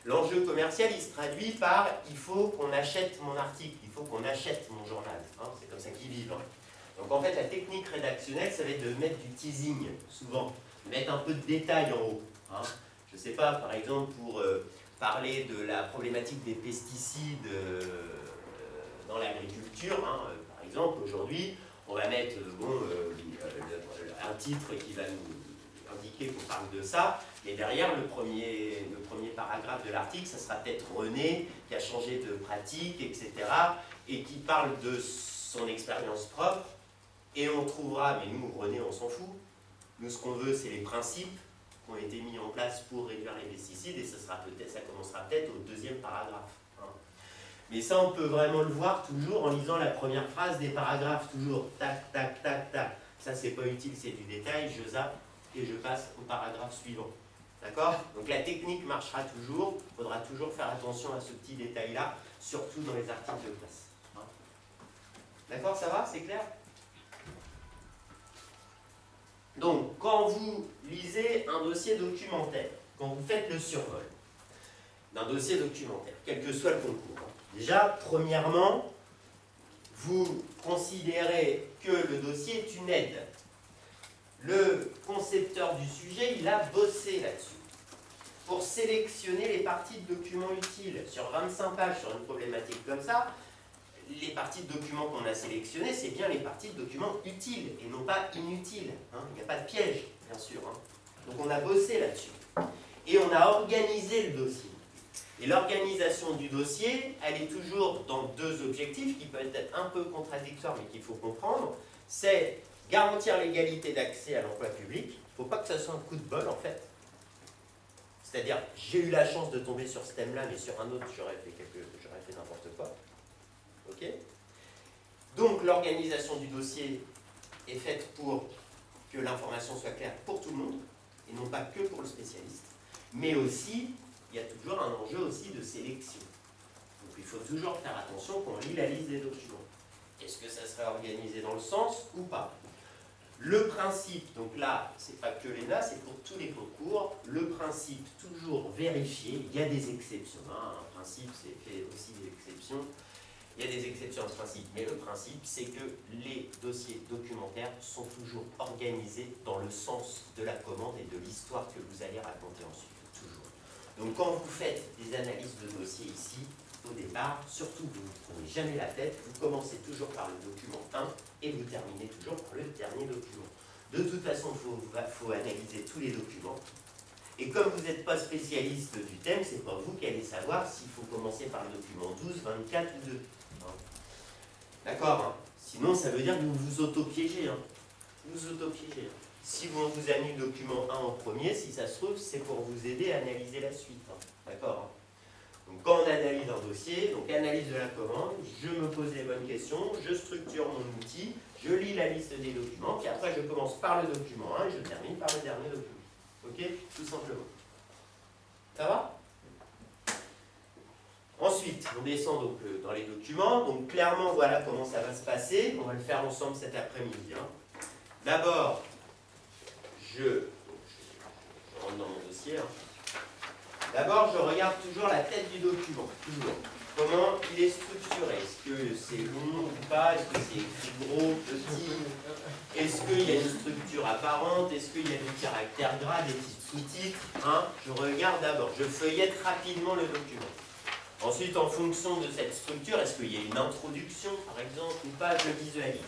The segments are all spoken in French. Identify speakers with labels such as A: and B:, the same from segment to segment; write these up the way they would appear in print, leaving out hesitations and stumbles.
A: L'enjeu commercial, il se traduit par « il faut qu'on achète mon article, il faut qu'on achète mon journal hein ». C'est comme ça qu'ils vivent. Hein. Donc en fait, la technique rédactionnelle, ça va être de mettre du teasing, souvent, de mettre un peu de détails en haut. Hein. Je ne sais pas, par exemple, pour parler de la problématique des pesticides dans l'agriculture, hein, par exemple, aujourd'hui, on va mettre un titre qui va nous indiquer qu'on parle de ça, et derrière, le premier paragraphe de l'article, ça sera peut-être René, qui a changé de pratique, etc., et qui parle de son expérience propre, et on trouvera, mais nous, René, on s'en fout, nous, ce qu'on veut, c'est les principes qui ont été mis en place pour réduire les pesticides, et ça commencera peut-être au deuxième paragraphe. Hein. Mais ça, on peut vraiment le voir toujours en lisant la première phrase des paragraphes, toujours tac, tac, tac, tac. Ça, c'est pas utile, c'est du détail, je zappe et je passe au paragraphe suivant. D'accord? Donc la technique marchera toujours, il faudra toujours faire attention à ce petit détail-là, surtout dans les articles de presse. Hein. D'accord, ça va? C'est clair? Donc, quand vous lisez un dossier documentaire, quand vous faites le survol d'un dossier documentaire, quel que soit le concours, hein, déjà, premièrement, vous considérez que le dossier est une aide. Le concepteur du sujet, il a bossé là-dessus pour sélectionner les parties de documents utiles. Sur 25 pages, sur une problématique comme ça, les parties de documents qu'on a sélectionnées, c'est bien les parties de documents utiles et non pas inutiles. Hein. Il n'y a pas de piège, bien sûr. Hein. Donc on a bossé là-dessus. Et on a organisé le dossier. Et l'organisation du dossier, elle est toujours dans deux objectifs qui peuvent être un peu contradictoires, mais qu'il faut comprendre. C'est garantir l'égalité d'accès à l'emploi public. Il ne faut pas que ça soit un coup de bol, en fait. C'est-à-dire, j'ai eu la chance de tomber sur ce thème-là, mais sur un autre, j'aurais fait n'importe quoi. Ok ? Donc, l'organisation du dossier est faite pour que l'information soit claire pour tout le monde, et non pas que pour le spécialiste. Mais aussi, il y a toujours un enjeu aussi de sélection. Donc, il faut toujours faire attention quand on lit la liste des documents. Est-ce que ça serait organisé dans le sens ou pas? Le principe, donc là, c'est pas que l'ENA, c'est pour tous les concours, le principe, toujours vérifier, il y a des exceptions, hein, un principe, c'est fait aussi des exceptions, il y a des exceptions à ce principe, mais le principe, c'est que les dossiers documentaires sont toujours organisés dans le sens de la commande et de l'histoire que vous allez raconter ensuite, toujours. Donc quand vous faites des analyses de dossiers ici, au départ, surtout vous ne prenez jamais la tête, vous commencez toujours par le document 1 et vous terminez toujours par le dernier document. De toute façon, il faut analyser tous les documents. Et comme vous n'êtes pas spécialiste du thème, c'est pas vous qui allez savoir s'il faut commencer par le document 12, 24 ou 2. Hein. D'accord, hein. Sinon, ça veut dire que vous vous auto-piégez. Hein. Vous auto-piégez. Hein. Si on vous a mis le document 1 en premier, si ça se trouve, c'est pour vous aider à analyser la suite. Hein. D'accord, hein. Donc quand on analyse un dossier, donc analyse de la commande, je me pose les bonnes questions, je structure mon outil, je lis la liste des documents, puis après je commence par le document 1 et je termine par le dernier document. Ok? Tout simplement. Ça va? Ensuite, on descend donc dans les documents. Donc clairement, voilà comment ça va se passer. On va le faire ensemble cet après-midi. Hein. D'abord, je rentre dans mon dossier. Hein. D'abord, je regarde toujours la tête du document, toujours. Comment il est structuré. Est-ce que c'est long ou pas? Est-ce que c'est écrit gros, petit? Est-ce qu'il y a une structure apparente? Est-ce qu'il y a des caractères gras, des petits sous-titres? Hein? Je regarde d'abord, je feuillette rapidement le document. Ensuite, en fonction de cette structure, est-ce qu'il y a une introduction, par exemple, ou pas? Je visualise.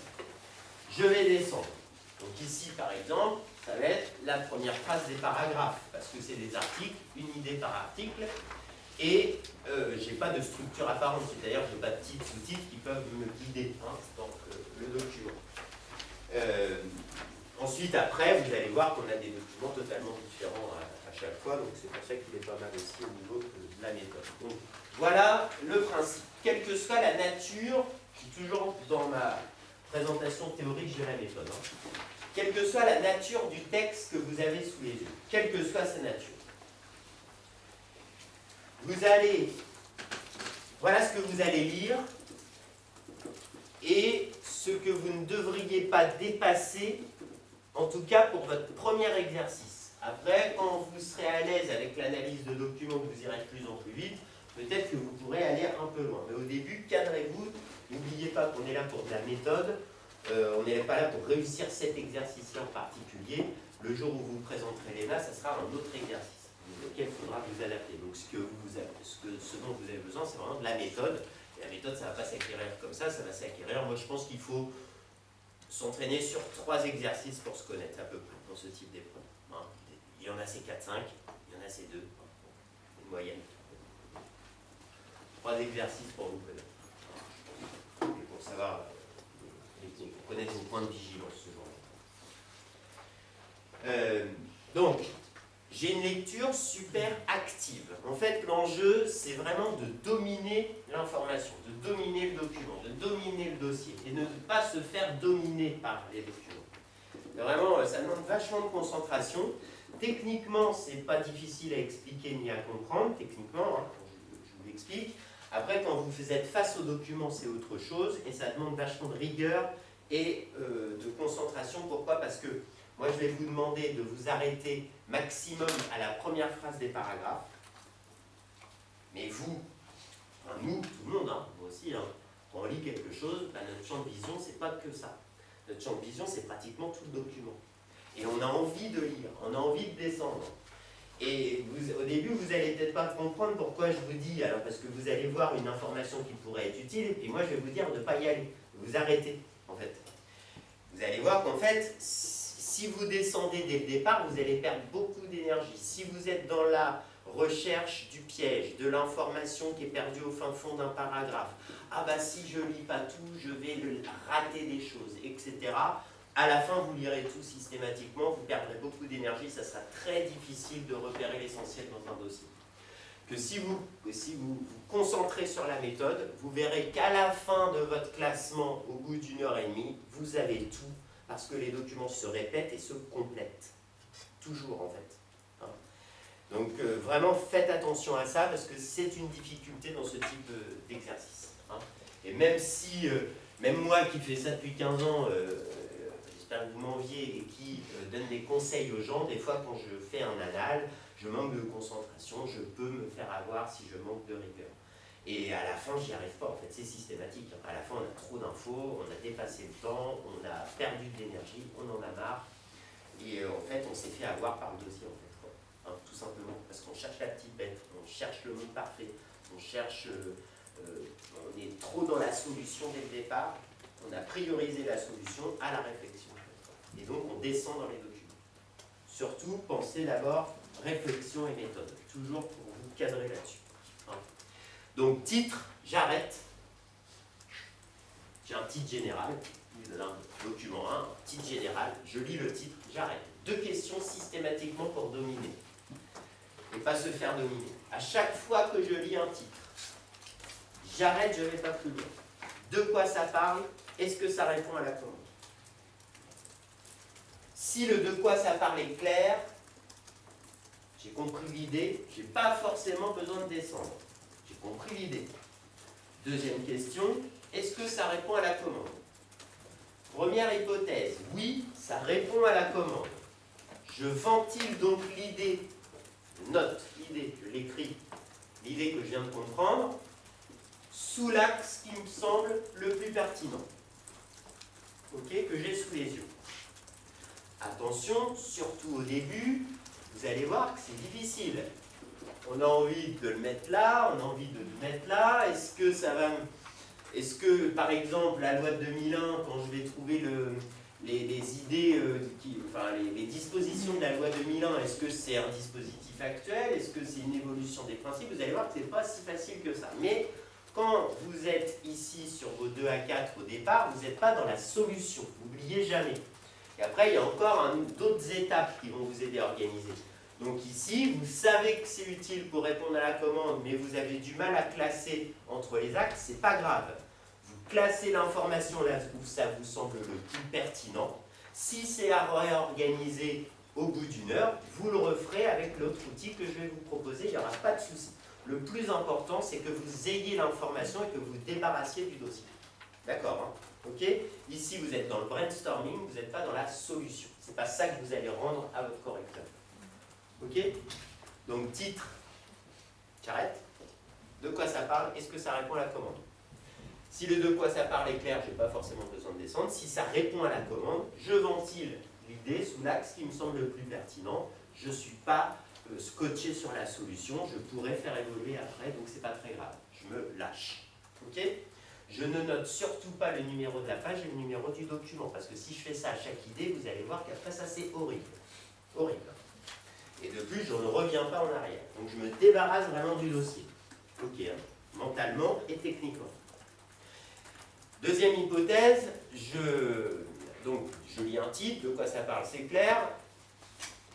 A: Je vais descendre. Donc ici, par exemple, ça va être la première phrase des paragraphes, parce que c'est des articles, une idée par article, et je n'ai pas de structure apparente, c'est-à-dire je n'ai pas de titres sous-titres qui peuvent me guider hein, dans le document. Ensuite, après, vous allez voir qu'on a des documents totalement différents à chaque fois, donc c'est pour ça qu'il est pas mal aussi au niveau de la méthode. Donc voilà le principe. Quelle que soit la nature, je suis toujours dans ma présentation théorique de la méthode. Hein. Quelle que soit la nature du texte que vous avez sous les yeux, quelle que soit sa nature. Vous allez, voilà ce que vous allez lire et ce que vous ne devriez pas dépasser, en tout cas pour votre premier exercice. Après, quand vous serez à l'aise avec l'analyse de documents, que vous irez de plus en plus vite, peut-être que vous pourrez aller un peu loin. Mais au début, cadrez-vous. N'oubliez pas qu'on est là pour de la méthode. On n'est pas là pour réussir cet exercice-là en particulier. Le jour où vous vous présenterez l'ENA, ça sera un autre exercice auquel il faudra vous adapter. Donc ce dont vous avez besoin, c'est vraiment de la méthode. Et la méthode, ça ne va pas s'acquérir comme ça va s'acquérir. Moi, je pense qu'il faut s'entraîner sur 3 exercices pour se connaître à peu près dans ce type d'épreuve. Hein. Il y en a ces 4-5, il y en a ces 2, une moyenne. 3 exercices pour vous connaître. Et pour savoir, pour connaître vos points de vigilance ce jour-là. Donc, j'ai une lecture super active. En fait, l'enjeu, c'est vraiment de dominer l'information, de dominer le document, de dominer le dossier, et de ne pas se faire dominer par les documents. Vraiment, ça demande vachement de concentration. Techniquement, c'est pas difficile à expliquer ni à comprendre, techniquement, hein, je vous l'explique. Après, quand vous êtes face au document, c'est autre chose, et ça demande vachement de rigueur et de concentration. Pourquoi? Parce que moi, je vais vous demander de vous arrêter maximum à la première phrase des paragraphes. Mais vous, enfin nous, tout le monde, hein, moi aussi, hein, quand on lit quelque chose, bah, notre champ de vision, c'est pas que ça. Notre champ de vision, c'est pratiquement tout le document. Et on a envie de lire, on a envie de descendre. Et au début, vous n'allez peut-être pas comprendre pourquoi je vous dis, alors parce que vous allez voir une information qui pourrait être utile, et puis moi, je vais vous dire de ne pas y aller, vous arrêter, en fait. Vous allez voir qu'en fait, si vous descendez dès le départ, vous allez perdre beaucoup d'énergie. Si vous êtes dans la recherche du piège, de l'information qui est perdue au fin fond d'un paragraphe, ah bah si je lis pas tout, je vais rater des choses, etc. À la fin, vous lirez tout systématiquement, vous perdrez beaucoup d'énergie, ça sera très difficile de repérer l'essentiel dans un dossier. Que si vous vous concentrez sur la méthode, vous verrez qu'à la fin de votre classement, au bout d'1 heure et demie, vous avez tout, parce que les documents se répètent et se complètent. Toujours, en fait. Hein. Donc, vraiment, faites attention à ça, parce que c'est une difficulté dans ce type d'exercice. Hein. Et même si, même moi qui fais ça depuis 15 ans, j'espère que vous m'enviez, et qui donne des conseils aux gens, des fois, quand je fais un anal, je manque de concentration, je peux me faire avoir si je manque de rigueur. Et à la fin, j'y arrive pas, en fait, c'est systématique. À la fin, on a trop d'infos, on a dépassé le temps, on a perdu de l'énergie, on en a marre. Et en fait, on s'est fait avoir par le dossier, en fait, quoi. Hein, tout simplement. Parce qu'on cherche la petite bête, on cherche le monde parfait, on cherche... on est trop dans la solution dès le départ, on a priorisé la solution à la réflexion. Et donc, on descend dans les documents. Surtout, pensez d'abord réflexion et méthode. Toujours pour vous cadrer là-dessus. Hein. Donc, titre, j'arrête. J'ai un titre général, document 1, titre général, je lis le titre, j'arrête. 2 questions systématiquement pour dominer. Et pas se faire dominer. À chaque fois que je lis un titre, j'arrête, je ne vais pas plus loin. De quoi ça parle? Est-ce que ça répond à la commande? Si le de quoi ça parle est clair, j'ai compris l'idée, je n'ai pas forcément besoin de descendre. J'ai compris l'idée. Deuxième question, est-ce que ça répond à la commande? Première hypothèse, oui, ça répond à la commande. Je ventile donc l'idée, je note l'idée, je l'écris, l'idée que je viens de comprendre, sous l'axe qui me semble le plus pertinent, okay, que j'ai sous les yeux. Attention, surtout au début, vous allez voir que c'est difficile. On a envie de le mettre là, on a envie de le mettre là. Est-ce que ça va me... Est-ce que, par exemple, la loi de 2001, quand je vais trouver les idées, les dispositions de la loi 2001, est-ce que c'est un dispositif actuel? Est-ce que c'est une évolution des principes? Vous allez voir que ce n'est pas si facile que ça. Mais quand vous êtes ici sur vos 2 à 4 au départ, vous n'êtes pas dans la solution. N'oubliez jamais. Et après, il y a encore d'autres étapes qui vont vous aider à organiser. Donc ici, vous savez que c'est utile pour répondre à la commande, mais vous avez du mal à classer entre les actes, c'est pas grave. Vous classez l'information là où ça vous semble le plus pertinent. Si c'est à réorganiser au bout d'1 heure, vous le referez avec l'autre outil que je vais vous proposer, il n'y aura pas de souci. Le plus important, c'est que vous ayez l'information et que vous vous débarrassiez du dossier. D'accord, hein? Ok? Ici, vous êtes dans le brainstorming, vous n'êtes pas dans la solution. Ce n'est pas ça que vous allez rendre à votre correcteur. Ok? Donc titre, j'arrête. De quoi ça parle? Est-ce que ça répond à la commande? Si le de quoi ça parle est clair, je n'ai pas forcément besoin de descendre. Si ça répond à la commande, je ventile l'idée sous l'axe qui me semble le plus pertinent. Je ne suis pas scotché sur la solution, je pourrais faire évoluer après, donc c'est pas très grave. Je me lâche. Ok? Je ne note surtout pas le numéro de la page et le numéro du document, parce que si je fais ça à chaque idée, vous allez voir qu'après ça c'est horrible. Horrible. Et de plus, je ne reviens pas en arrière. Donc je me débarrasse vraiment du dossier. Ok, hein, mentalement et techniquement. Deuxième hypothèse, je lis un titre, de quoi ça parle, c'est clair.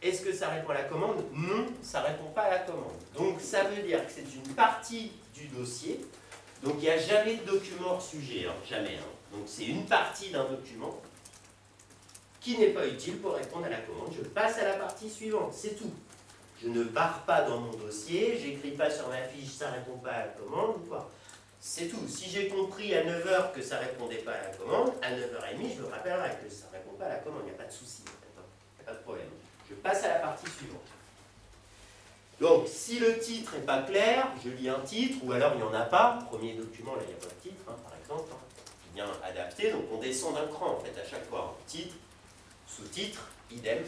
A: Est-ce que ça répond à la commande? Non, ça ne répond pas à la commande. Donc ça veut dire que c'est une partie du dossier. Donc il n'y a jamais de document hors sujet, hein, jamais. Hein. Donc c'est une partie d'un document qui n'est pas utile pour répondre à la commande. Je passe à la partie suivante, c'est tout. Je ne barre pas dans mon dossier, j'écris pas sur ma fiche ça ne répond pas à la commande ou quoi. C'est tout. Si j'ai compris à 9 h que ça ne répondait pas à la commande, à 9 h 30, je me rappellerai que ça ne répond pas à la commande. Il n'y a pas de souci, en fait, hein. Il n'y a pas de problème. Je passe à la partie suivante. Donc, si le titre n'est pas clair, je lis un titre, ou alors il n'y en a pas. Premier document, là, il n'y a pas de titre, hein, par exemple. Hein, bien adapté, donc on descend d'un cran, en fait, à chaque fois. Titre, sous-titre, idem.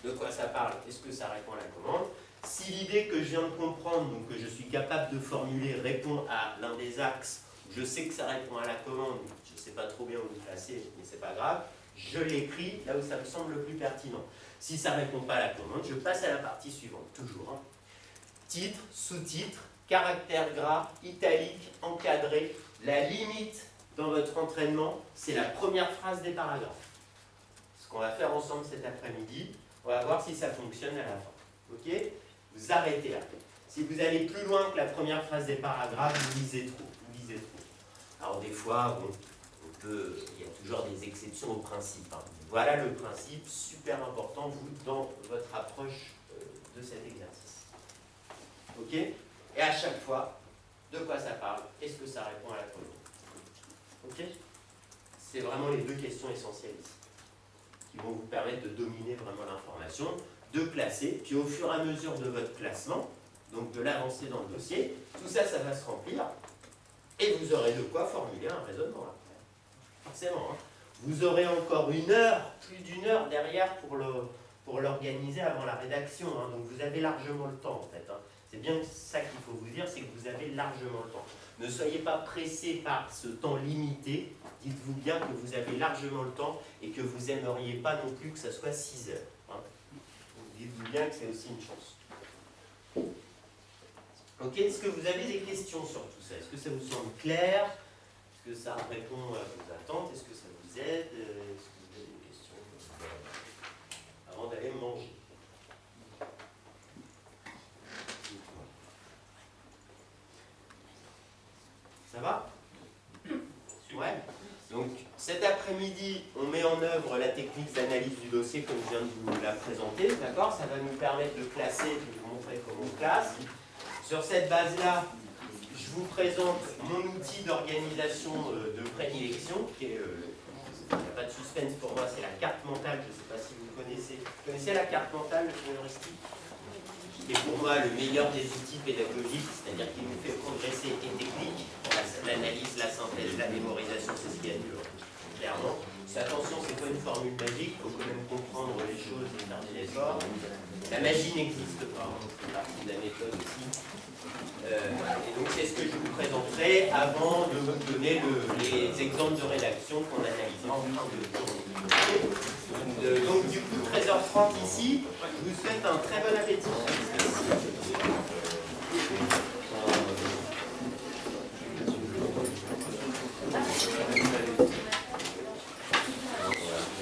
A: De quoi ça parle? Est-ce que ça répond à la commande? Si l'idée que je viens de comprendre, donc que je suis capable de formuler, répond à l'un des axes, je sais que ça répond à la commande, je ne sais pas trop bien où le placer, mais c'est pas grave, je l'écris là où ça me semble le plus pertinent. Si ça ne répond pas à la commande, je passe à la partie suivante, toujours. Hein. Titre, sous-titre, caractère gras, italique, encadré. La limite dans votre entraînement, c'est la première phrase des paragraphes. Ce qu'on va faire ensemble cet après-midi, on va voir si ça fonctionne à la fin. Ok? Vous arrêtez là. Si vous allez plus loin que la première phrase des paragraphes, vous lisez trop. Vous lisez trop. Alors des fois, bon, il y a toujours des exceptions au principe. Hein. Voilà le principe super important, vous, dans votre approche de cet exercice. Ok? Et à chaque fois, de quoi ça parle? Est-ce que ça répond à la commande? Ok? C'est vraiment les deux questions essentielles ici, qui vont vous permettre de dominer vraiment l'information, de classer, puis au fur et à mesure de votre classement, donc de l'avancée dans le dossier, tout ça, ça va se remplir, et vous aurez de quoi formuler un raisonnement après. Forcément, hein. Vous aurez encore une heure, plus d'une heure derrière pour l'organiser avant la rédaction, hein. Donc vous avez largement le temps en fait. Hein. C'est bien ça qu'il faut vous dire, c'est que vous avez largement le temps. Ne soyez pas pressé par ce temps limité, dites-vous bien que vous avez largement le temps et que vous n'aimeriez pas non plus que ça soit 6 heures. Hein. Dites-vous bien que c'est aussi une chance. Ok, est-ce que vous avez des questions sur tout ça? Est-ce que ça vous semble clair? Est-ce que ça répond à vos attentes? Est-ce que ça vous aide? Est-ce que vous avez des questions avant d'aller manger? Ça va? Ouais. Donc cet après-midi, on met en œuvre la technique d'analyse du dossier comme je viens de vous la présenter. D'accord? Ça va nous permettre de classer, de vous montrer comment on classe. Sur cette base-là, je vous présente mon outil d'organisation de prédilection, qui est, il n'y a pas de suspense pour moi, c'est la carte mentale. Je ne sais pas si vous connaissez. Vous connaissez la carte mentale heuristique? Qui est pour moi le meilleur des outils pédagogiques, c'est-à-dire qui nous fait progresser et technique. L'analyse, la synthèse, la mémorisation, c'est ce qu'il y a de dur, clairement. Attention, c'est pas une formule magique, il faut quand même comprendre les choses et faire des efforts. La magie n'existe pas, hein. C'est partie de la méthode aussi. Et donc c'est ce que je vous présenterai avant de vous donner les exemples de rédaction qu'on analysera en fin de journée. Donc du coup, 13h30 ici, je vous souhaite un très bon appétit.